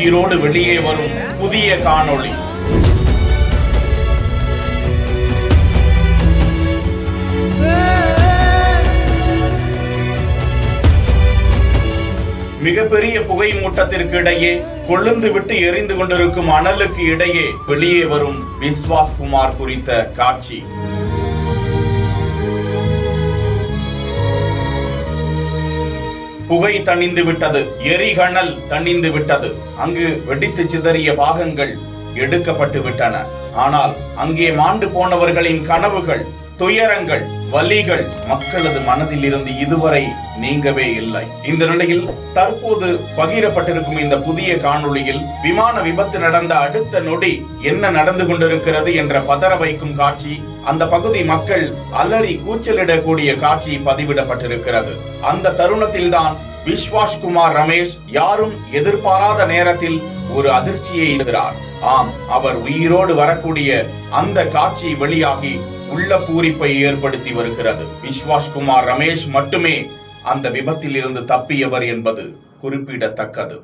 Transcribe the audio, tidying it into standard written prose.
உயிரோடு வெளியே வரும் புதிய காணொளி. மிகப்பெரிய புகை மூட்டத்திற்கு இடையே கொழுந்து விட்டு எரிந்து கொண்டிருக்கும் அனலுக்கு இடையே வெளியே வரும் விஸ்வாஸ்குமார் குறித்த காட்சி. புகை தணிந்து விட்டது, எரிகணல் தணிந்து விட்டது. அங்கு வெடித்து சிதறிய பாகங்கள் எடுக்கப்பட்டு விட்டன. ஆனால் அங்கே மாண்டு போனவர்களின் கனவுகள், துயரங்கள், வலிகள் மக்களது மனதில் இருந்து இதுவரை நீங்கவே இல்லை. இந்த நிலையில் தற்போது பகிரப்பட்டிருக்கும் இந்த புதிய காணொளியில் விமான விபத்து நடந்த அடுத்த நொடி என்ன நடந்து கொண்டிருக்கிறது என்ற பதற வைக்கும் காட்சி, அந்த பகுதி மக்கள் அலறி கூச்சலிடக்கூடிய காட்சி பதிவிடப்பட்டிருக்கிறது. அந்த தருணத்தில் தான் விஸ்வாஸ்குமார் ரமேஷ் யாரும் எதிர்பாராத நேரத்தில் ஒரு அதிர்ச்சியை இருக்கிறார். ஆம், அவர் உயிரோடு வரக்கூடிய அந்த காட்சி வெளியாகி உள்ள பூரிப்பை ஏற்படுத்தி வருகிறது. விஸ்வாஸ்குமார் ரமேஷ் மட்டுமே அந்த விபத்தில் இருந்து தப்பியவர் என்பது குறிப்பிடத்தக்கது.